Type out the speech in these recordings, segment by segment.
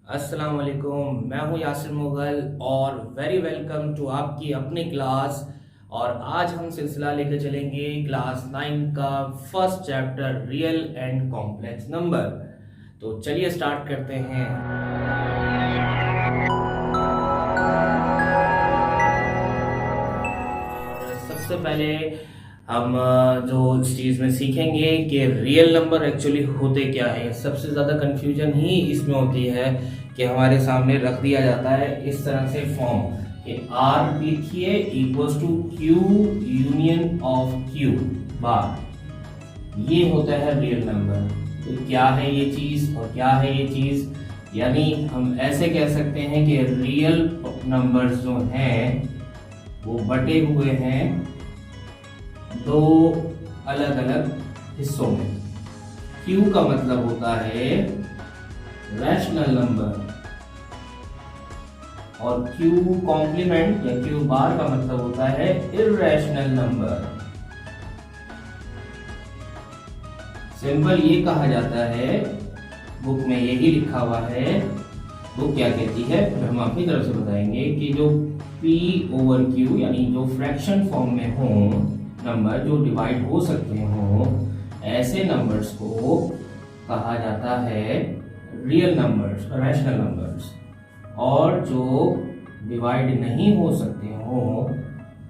अस्सलाम वालेकुम। मैं हूं यासिर मुगल और वेरी वेलकम टू आपकी अपनी क्लास। और आज हम सिलसिला लेकर चलेंगे क्लास 9 का first chapter real and complex number. तो चलिए स्टार्ट करते हैं। और सबसे पहले हम जो इस चीज़ में सीखेंगे कि रियल नंबर एक्चुअली होते क्या है। सबसे ज़्यादा कंफ्यूजन ही इसमें होती है कि हमारे सामने रख दिया जाता है इस तरह से फॉर्म कि R लिखिए equals to Q union of Q bar, ये होता है रियल नंबर। तो क्या है ये चीज़ और क्या है ये चीज़, यानी हम ऐसे कह सकते हैं कि रियल नंबर्स जो हैं वो बटे हुए हैं दो अलग अलग हिस्सों में। Q का मतलब होता है रैशनल नंबर और Q कॉम्प्लीमेंट या Q बार का मतलब होता है इर्रेशनल नंबर। सिंपल ये कहा जाता है, बुक में यही लिखा हुआ है। बुक क्या कहती है हम अपनी तरफ से बताएंगे कि जो P ओवर Q यानी जो फ्रैक्शन फॉर्म में हो नंबर, जो डिवाइड हो सकते हो, ऐसे नंबर्स को कहा जाता है रियल नंबर्स, रैशनल नंबर्स। और जो डिवाइड नहीं हो सकते हो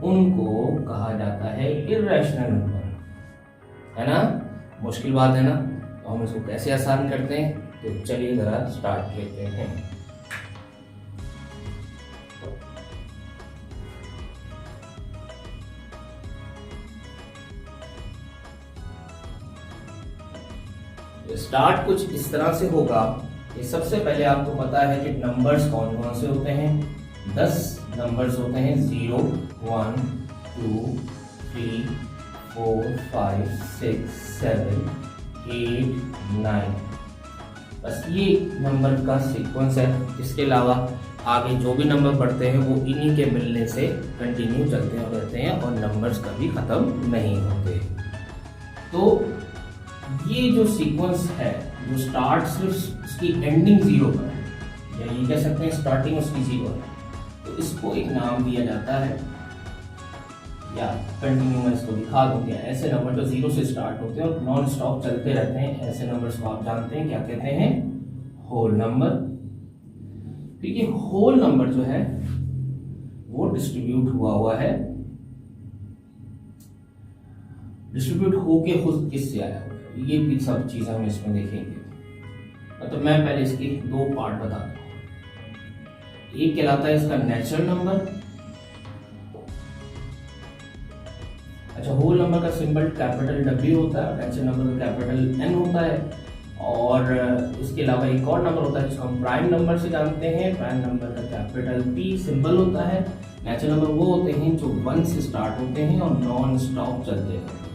उनको कहा जाता है इर्रेशनल नंबर। है ना, मुश्किल बात है ना। तो हम इसको कैसे आसान करते हैं, तो चलिए जरा स्टार्ट लेते हैं। स्टार्ट कुछ इस तरह से होगा कि सबसे पहले आपको पता है कि नंबर्स कौन कौन से होते हैं। 10 नंबर्स होते हैं, 0 1 2 3 4 5 6 7 8 9। बस ये नंबर का सीक्वेंस है। इसके अलावा आगे जो भी नंबर बढ़ते हैं वो इन्हीं के मिलने से कंटिन्यू चलते रहते हैं और नंबर्स कभी खत्म नहीं होते। तो ये जो सीक्वेंस है जो स्टार्ट सिर्फ उसकी एंडिंग 0 पर है, या ये कह सकते हैं स्टार्टिंग उसकी 0 है, तो इसको एक नाम दिया जाता है या कंटिन्यू मैं इसको दिखा दूं कि ऐसे नंबर जो 0 से स्टार्ट होते हैं और नॉन स्टॉप चलते रहते हैं, ऐसे नंबर्स को आप जानते हैं क्या कहते हैं, होल नंबर। ठीक है, होल नंबर जो है वो डिस्ट्रीब्यूट हुआ है, डिस्ट्रीब्यूट होके खुद किससे आया हुआ है, ये भी सब चीजें हम इसमें देखेंगे। तो मैं पहले इसके दो पार्ट बताता हूं। एक कहलाता है इसका नेचुरल नंबर। अच्छा, होल नंबर का सिंबल कैपिटल W होता है, नेचुरल नंबर का कैपिटल N होता है। और इसके अलावा एक और नंबर होता है जिसको हम प्राइम नंबर से जानते हैं। प्राइम नंबर का कैपिटल P सिंबल होता है। नेचुरल नंबर वो होते हैं जो 1 से स्टार्ट होते हैं और नॉन स्टॉप चलते रहते हैं।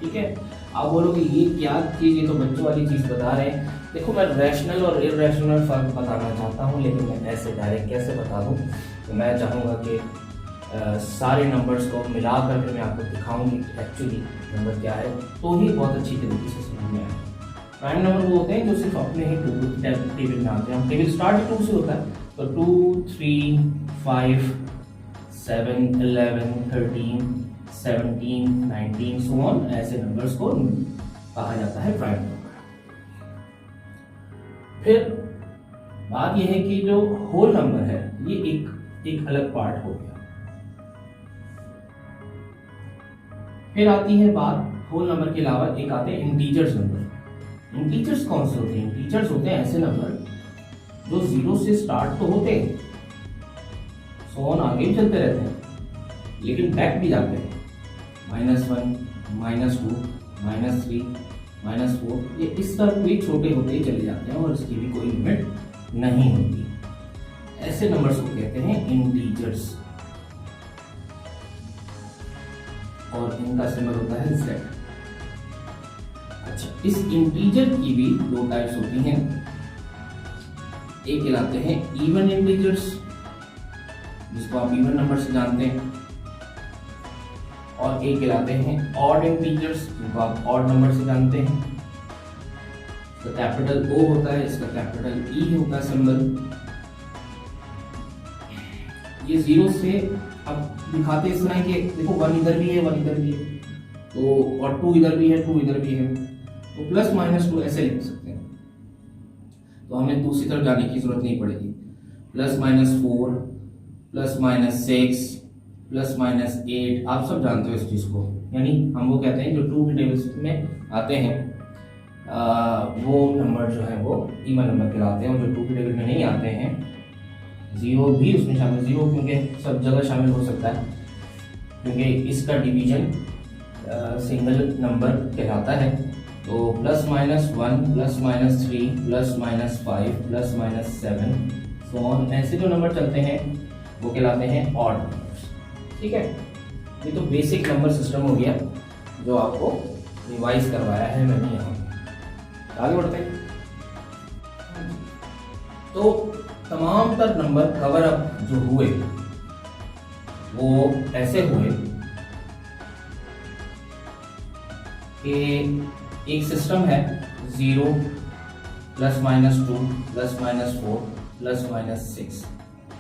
ठीक है, आप बोलोगे ये क्या चीज़, ये तो बच्चों वाली चीज़ बता रहे हैं। देखो, मैं रैशनल और इर्रेशनल फर्क बताना चाहता हूँ, लेकिन मैं ऐसे डायरेक्ट कैसे बता दूँ। तो मैं चाहूँगा कि सारे नंबर्स को मिला करके मैं आपको दिखाऊंगी एक्चुअली नंबर क्या है, तो ही बहुत अच्छी तरीके से समझ में आए। प्राइम नंबर वो होते हैं जो सिर्फ अपने ही टेबल में आते हैं। हम टेबल स्टार्ट 2 से होता है, तो 2 3 5 7 11 13 17 19 सो ऑन, ऐसे नंबर्स को कहा जाता है प्राइम नंबर। फिर बात यह है कि जो होल नंबर है ये एक अलग पार्ट हो गया। फिर आती है बात होल नंबर के अलावा एक आते हैं इंटीजर्स नंबर। इंटीजर्स कौन से होते हैं? इंटीजर्स होते हैं ऐसे नंबर जो 0 से स्टार्ट तो होते हैं, सो ऑन आगे भी चलते रहते हैं, लेकिन बैक भी जाते हैं। -1 -2 -3 -4, ये इस तरह कोई छोटे होते ही चले जाते हैं और इसकी भी कोई लिमिट नहीं होती। ऐसे नंबर्स को कहते हैं इंटीजर्स और इनका सिंबल होता है Z। अच्छा, इस इंटीजर की भी दो टाइप्स होती हैं। एक कहलाते हैं इवन इंटीजर्स, जिसको आप इवन नंबर से जानते हैं, और एक कहलाते हैं ऑड इंटीजर्स, जिनको आप ऑड नंबर से जानते हैं। इसका कैपिटल O होता है, इसका कैपिटल E होता है सिंबल। ये 0 से अब दिखाते इस तरह कि देखो 1 इधर भी है 1 इधर भी है, तो और 2 इधर भी है 2 इधर भी है, तो प्लस माइनस 2 ऐसे लिख सकते हैं। तो हमें दूसरी तरफ जाने की जरूरत नहीं पड़ेगी। Plus minus 4, plus minus 6, plus minus 8, आप सब जानते हो इस चीज को। यानी हम वो कहते हैं जो 2 के टेबल्स में आते हैं वो नंबर जो है वो इवन नंबर कहलाते हैं, और जो 2 के टेबल में नहीं आते हैं, 0 भी उसमें शामिल, 0 क्योंकि सब जगह शामिल हो सकता है, क्योंकि इसका डिवीजन सिंगल नंबर कहलाता है। तो plus minus 1, plus minus 3, plus minus 5, plus minus 7, so on, ऐसे जो नंबर चलते हैं वो कहलाते हैं ऑड नंबर्स। ठीक है, ये तो बेसिक नंबर सिस्टम हो गया जो आपको रिवाइज करवाया है मैंने यहाँ। आगे बढ़ते हैं। तो तमाम तर नंबर कवर अप जो हुए वो ऐसे हुए कि एक सिस्टम है 0, plus minus 2, plus minus 4, plus minus 6।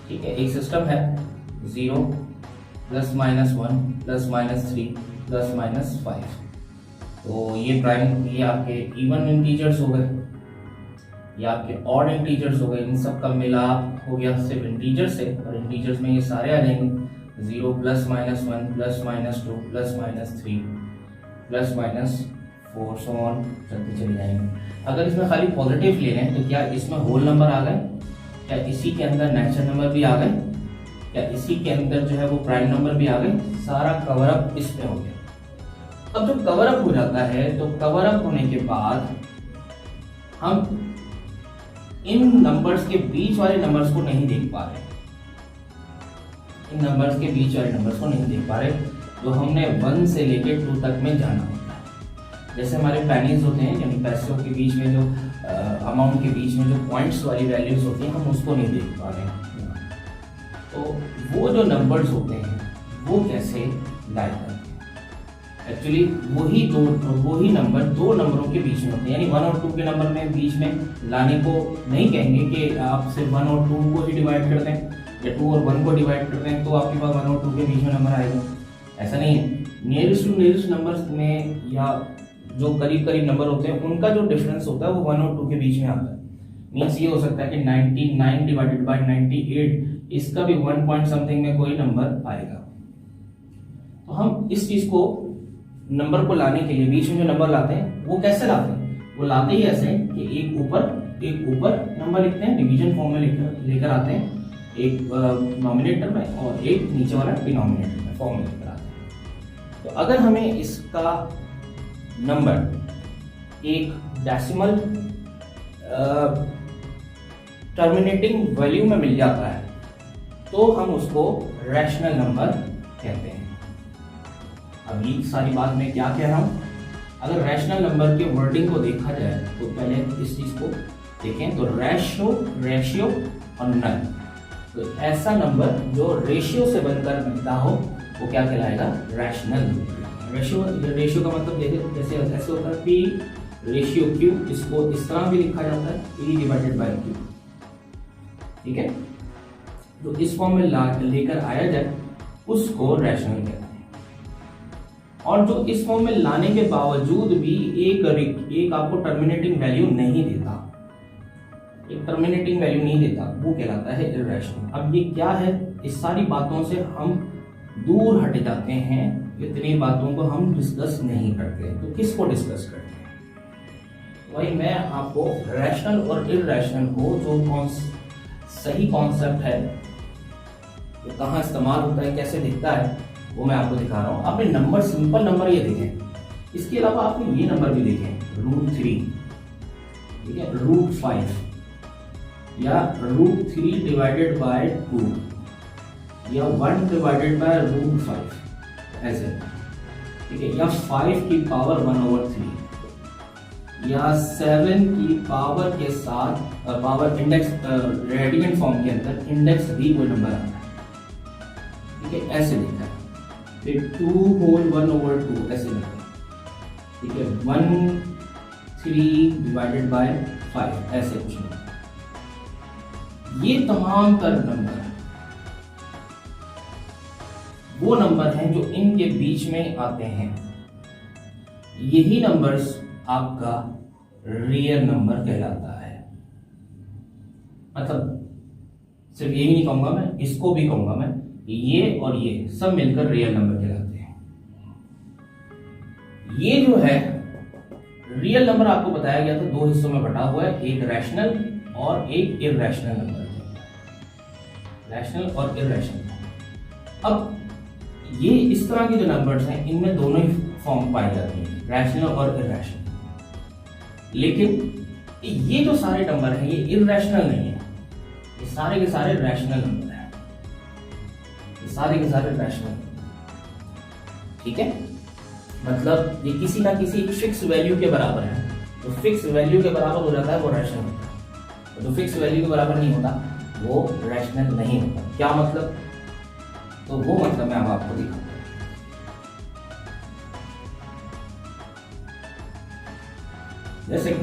ठीक है, एक सिस्टम है 0, plus minus 1, plus minus 3, plus minus 5। तो ये प्राइम, ये आपके इवन इंटीजर्स हो गए, ये आपके ऑड इंटीजर्स हो गए, इन सब का मिलाप हो गया सिर्फ इंटीजर से, और इंटीजर्स में ये सारे आ जाएंगे 0, plus minus 1, plus minus 2, plus minus 3, plus minus 4, so on चलते चले जाएंगे। अगर इसमें खाली पॉजिटिव ले रहे हैं तो क्या इसमें होल नंबर आ गए, क्या इसी के अंदर नेचुरल नंबर भी आ गए, क्या इसी के अंदर जो है वो प्राइम नंबर भी आ गए, सारा कवर अप इसमें हो गया। अब जब कवर अप हो जाता है तो कवर अप होने के बाद हम इन नंबर्स के बीच वाले नंबर्स को नहीं देख पा रहे, इन नंबर्स के बीच वाले नंबर्स को नहीं देख पा रहे, तो हमने 1 से लेके 2 तक में जाना होता है। जैसे हमारे पेनीज होते हैं, यानी पैसों के बीच में जो अमाउंट के बीच में जो पॉइंट्स वाली वैल्यूज होती हैं, हम उसको नहीं देख पा रहे हैं। तो वो जो नंबर्स होते हैं वो कैसे लाए जाते हैं, एक्चुअली वही नंबर 2 नंबरों के बीच में होते हैं, यानी 1 और 2 के नंबर में बीच में लाने को नहीं कहेंगे कि आप सिर्फ 1 और 2 को ही डिवाइड कर दें, या 2 और 1 को डिवाइड कर दें तो आपके पास 1 और 2 के बीच में नंबर आएगा। ऐसा नहीं है। नियरेस्ट टू नियरेस्ट नंबर्स में या जो करीब करीब नंबर होते हैं उनका जो डिफरेंस होता है वो 1 और 2 के बीच में आता है। मीन्स ये हो सकता है कि 99 डिवाइडेड बाय 98, इसका भी 1 पॉइंट समथिंग में कोई नंबर आएगा। तो हम इस चीज को, नंबर को लाने के लिए बीच में जो नंबर लाते हैं वो कैसे लाते हैं, वो लाते ही ऐसे कि एक ऊपर नंबर लिखते हैं, डिवीजन फॉर्म में लेकर आते हैं, एक नॉमिनेटर में और एक नीचे वाला डिनोमिनेटर में फॉर्म में लेकर आते हैं। तो अगर हमें इसका नंबर एक डेसिमल टर्मिनेटिंग वैल्यू में मिल जाता है तो हम उसको रैशनल नंबर कहते हैं। अब ये सारी बात मैं क्या कह रहा हूं, अगर रैशनल नंबर के वर्डिंग को देखा जाए तो पहले इस चीज को देखें, तो रेशियो और नल, तो ऐसा नंबर जो रेशियो से बनकर बनता हो वो क्या कहलाएगा, रैशनल। रेशियो का मतलब देखें जैसे ऐसे होता है P रेशियो Q, इसको इस तरह भी लिखा जाता है P डिवाइडेड बाय Q। ठीक है, तो इस फॉर्म में लेकर आया जाए उसको रैशनल कहते हैं। और जो इस फॉर्म में लाने के बावजूद भी एक आपको टर्मिनेटिंग वैल्यू नहीं देता, एक टर्मिनेटिंग वैल्यू नहीं देता, वो कहलाता है इररेशनल। अब ये क्या है, इस सारी बातों से हम दूर हट जाते हैं, इतनी बातों को हम डिस्कस नहीं करते, तो किसको डिस्कस करते हैं, वही मैं आपको रैशनल और इररेशनल को जो सही कॉन्सेप्ट है, तो कहाँ इस्तेमाल होता है, कैसे दिखता है, वो मैं आपको दिखा रहा हूँ। आपने नंबर, सिंपल नंबर ये देखें, इसके अलावा आपने ये नंबर भी देखें, √3, ठीक है, √5 या √3 डिवाइडेड बाय 2 या 1 डिवाइडेड बाय √5 ऐसे, ठीक है, या 5 की पावर 1/3 या 7 की पावर के साथ पावर इंडेक्स रेडियन फॉर्म के अंदर इंडेक्स भी कोई नंबर आता है, ठीक है, ऐसे लिखा है। फिर 2 होल 1/2 ऐसे लिखा है, ठीक है, 1 3 डिवाइडेड बाय 5, ऐसे कुछ नहीं। ये तमाम तर नंबर वो नंबर हैं जो इनके बीच में आते हैं। यही नंबर्स आपका रियल नंबर कहलाता है। मतलब सिर्फ यही नहीं कहूंगा मैं, इसको भी कहूंगा मैं, ये और ये सब मिलकर रियल नंबर कहलाते हैं। ये जो है रियल नंबर आपको बताया गया था, दो हिस्सों में बटा हुआ है, एक रैशनल और एक इररेशनल नंबर, रैशनल और इररेशनल। अब ये इस तरह के जो नंबर्स हैं इनमें दोनों ही फॉर्म पाई जाती है, रैशनल और इररेशनल। लेकिन ये जो सारे नंबर हैं ये इररेशनल नहीं है, ये सारे के सारे रैशनल नंबर हैं, ये सारे के सारे रैशनल। ठीक है, मतलब ये किसी ना किसी फिक्स वैल्यू के बराबर है। तो फिक्स वैल्यू के बराबर हो जाता है वो रैशनल होता है, तो फिक्स वैल्यू के बराबर नहीं होता वो रैशनल नहीं होता। क्या मतलब? तो वो मतलब मैं अब आपको दिखाऊंगा। जैसे कि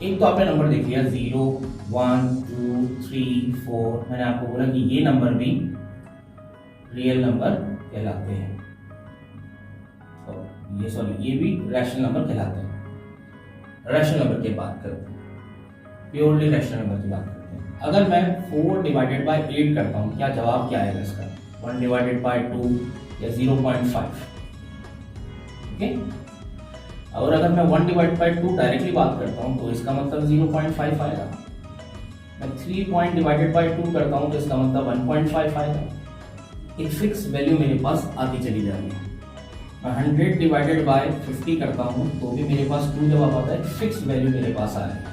एक तो आपने नंबर देख लिया 0, 1, 2, 3, 4। मैंने आपको बोला कि ये नंबर भी रियल नंबर कहलाते हैं, और ये भी रैशनल नंबर कहलाते हैं। रैशनल नंबर की बात करते हैं, प्योरली रैशनल नंबर की बात करते हैं। अगर मैं 4 डिवाइडेड बाय 8 करता हूं, क्या जवाब क्या आएगा इसका? 1 डिवाइडेड बाय 2 या 0.5। ओके, और अगर मैं 1 डिवाइड बाय 2 डायरेक्टली बात करता हूं तो इसका मतलब 0.5 आएगा। मैं 3 डिवाइडेड बाय 2 करता हूं तो इसका मतलब 1.5 आएगा। एक फिक्स वैल्यू मेरे पास आती चली जा रही है। मैं 100 डिवाइडेड बाय 50 करता हूं तो भी मेरे पास 2 जवाब आता है, फिक्स वैल्यू मेरे पास आ रही है।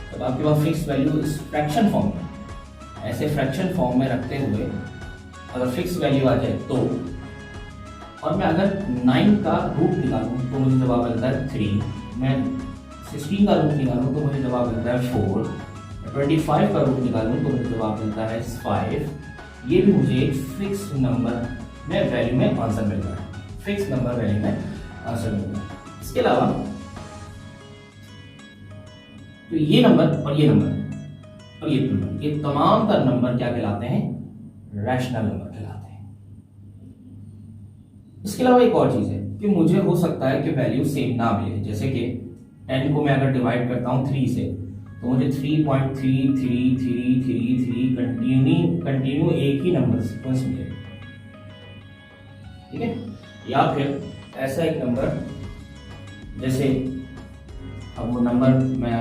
तो आपके पास फिक्स वैल्यू इस फ्रैक्शन फॉर्म में, ऐसे फ्रैक्शन फॉर्म में रखते हुए अगर फिक्स वैल्यू आ जाए तो, और मैं अगर 9 का रूट निकालूं तो मुझे जवाब मिलता है 3, मैं 16 का रूट निकालूं तो मुझे जवाब मिलता है 4, 25 का रूट निकालूं तो मुझे जवाब मिलता है 5। ये भी मुझे एक फिक्स नंबर में वैल्यू में आंसर मिल रहा है, फिक्स नंबर वैल्यू में आंसर मिल रहा है। इसके अलावा तो ये नंबर और ये नंबर और ये नंबर, ये तमाम तर नंबर क्या कहलाते हैं? रैशनल नंबर कहलाते हैं। इसके अलावा एक और चीज है कि मुझे हो सकता है कि वैल्यू सेम ना मिले। जैसे कि 10 को मैं अगर डिवाइड करता हूं 3 से तो मुझे 3.3333 कंटिन्यू एक ही नंबर सीक्वेंस मिलेगा। ठीक है, या फिर ऐसा एक नंबर, जैसे अब वो नंबर मैं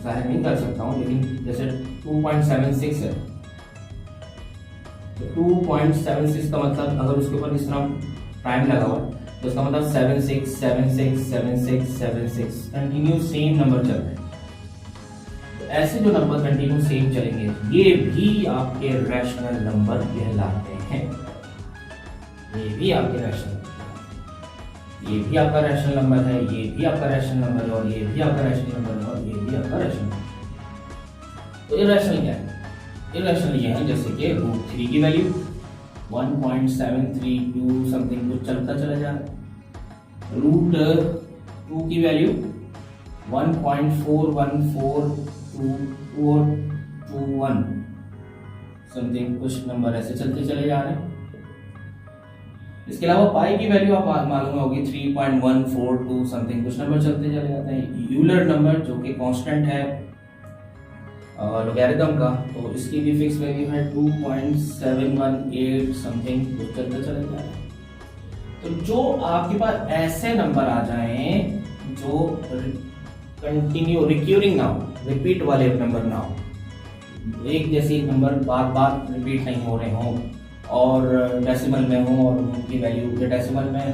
जाहिर नहीं कर सकता हूं, लेकिन जैसे 2.76 है तो 2.76 का मतलब अगर उसके ऊपर इस तरह प्राइम लगा हुआ तो उसका मतलब 76 कंटिन्यू सेम नंबर चल रहे हैं। तो ऐसे जो नंबर कंटिन्यू सेम चलेंगे ये भी आपके रैशनल नंबर कहलाते हैं। ये भी आपके रैशनल, ये भी आपका रैशनल नंबर है, ये भी आपका रैशनल नंबर है, और ये भी आपका रैशनल नंबर है, और ये भी आपका रैशनल नंबर। तो इररेशनल क्या है? इररेशनल ये है जैसे कि √3 की वैल्यू 1.732 समथिंग कुछ चलता चला जा रहा है, √2 की वैल्यू 1.414221 समथिंग कुछ नंबर ऐसे चलते चले जा रहे हैं। इसके अलावा पाई की वैल्यू आप मालूम होगी 3.142 समथिंग कुछ नंबर चलते चले जाते हैं। यूलर नंबर जो कि कांस्टेंट है लॉगरिथम का, तो इसकी भी फिक्स वैल्यू है 2.718 समथिंग कुछ चलते चले जा रहे हैं। तो जो आपके पास ऐसे नंबर आ जाएं जो कंटिन्यू रिक्यूरिंग ना हो, रिपीट वाले नंबर ना हो, एक जैसे नंबर बार बार रिपीट नहीं हो रहे हों और डेसिमल में हो, और उनकी वैल्यू डेसिमल में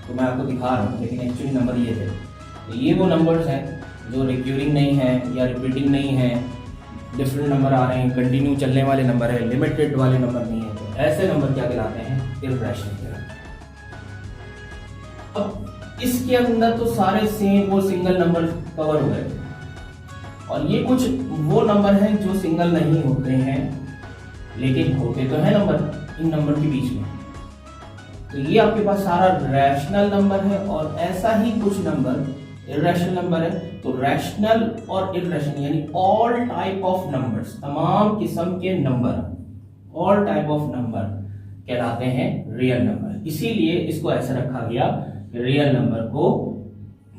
तो मैं आपको दिखा रहा हूँ लेकिन एक्चुअली नंबर ये थे। तो ये वो नंबर्स हैं जो रिक्यूरिंग नहीं है या रिपीटिंग नहीं है, डिफरेंट नंबर आ रहे हैं, कंटिन्यू चलने वाले नंबर है, लिमिटेड वाले नंबर नहीं है। तो ऐसे नंबर क्या कहलाते हैं? इररेशनल कहलाते हैं। अब इसके अंदर तो सारे सेम वो सिंगल नंबर कवर हो गए और ये कुछ वो नंबर हैं जो सिंगल नहीं होते हैं, लेकिन होते तो है नंबर इन नंबर के बीच में। तो ये आपके पास सारा रैशनल नंबर है और ऐसा ही कुछ नंबर इर्रेशनल नंबर है। तो रैशनल और इर्रेशनल यानी ऑल टाइप ऑफ नंबर्स, तमाम किस्म के number, all type of number कहलाते हैं रियल नंबर। इसीलिए इसको ऐसा रखा गया कि रियल नंबर को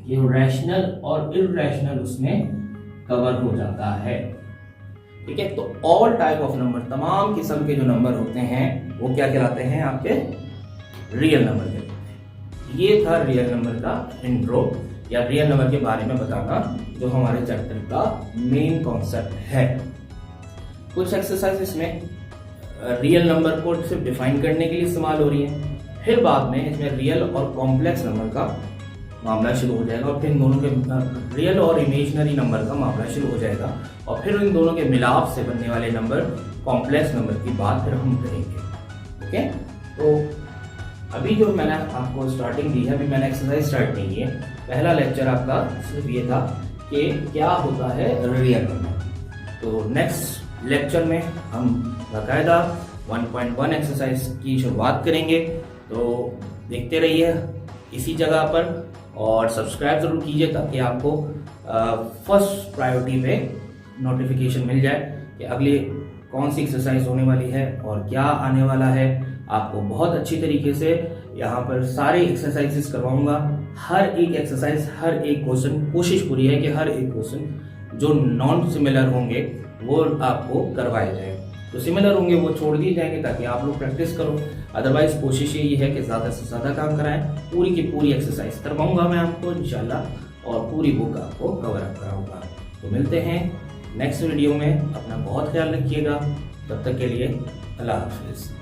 ये रैशनल और इर्रेशनल उसमें कवर हो जाता है। ठीक है, तो ऑल टाइप ऑफ नंबर, तमाम किस्म के जो नंबर होते हैं वो क्या कहलाते हैं, आपके रियल नंबर कहलाते हैं। ये था रियल नंबर का इंट्रो या रियल नंबर के बारे में बताना, जो हमारे चैप्टर का मेन कॉन्सेप्ट है। कुछ एक्सरसाइज इसमें रियल नंबर को सिर्फ डिफाइन करने के लिए इस्तेमाल हो रही है, फिर बाद में इसमें रियल और कॉम्प्लेक्स नंबर का मामला शुरू हो जाएगा, और फिर इन दोनों के रियल और इमेजिनरी नंबर का मामला शुरू हो जाएगा, और फिर इन दोनों के मिलाप से बनने वाले नंबर, कॉम्प्लेक्स नंबर की बात फिर हम करेंगे। ओके, तो अभी जो मैंने आपको स्टार्टिंग दी है, अभी मैंने एक्सरसाइज स्टार्ट नहीं की है। पहला लेक्चर आपका सिर्फ ये था कि क्या होता है रियल नंबर। तो नेक्स्ट लेक्चर में हम बाकायदा 1.1 एक्सरसाइज की शुरुआत करेंगे। तो देखते रहिए इसी जगह पर और सब्सक्राइब जरूर कीजिए ताकि आपको फर्स्ट प्रायोरिटी पे नोटिफिकेशन मिल जाए कि अगली कौन सी एक्सरसाइज होने वाली है और क्या आने वाला है। आपको बहुत अच्छी तरीके से यहाँ पर सारे एक्सरसाइजेस करवाऊंगा। हर एक एक्सरसाइज, हर एक क्वेश्चन, कोशिश पूरी है कि हर एक क्वेश्चन जो नॉन सिमिलर होंगे वो आपको करवाए जाए। तो सिमिलर होंगे वो छोड़ दिए जाएंगे ताकि आप लोग प्रैक्टिस करो। अदरवाइज कोशिश यही है कि ज़्यादा से ज़्यादा काम कराएं। पूरी की पूरी एक्सरसाइज करवाऊंगा मैं आपको इंशाल्लाह, और पूरी बुक आपको कवर अप कराऊंगा। तो मिलते हैं नेक्स्ट वीडियो में। अपना बहुत ख्याल रखिएगा। तब तक के लिए अल्लाह हाफिज़।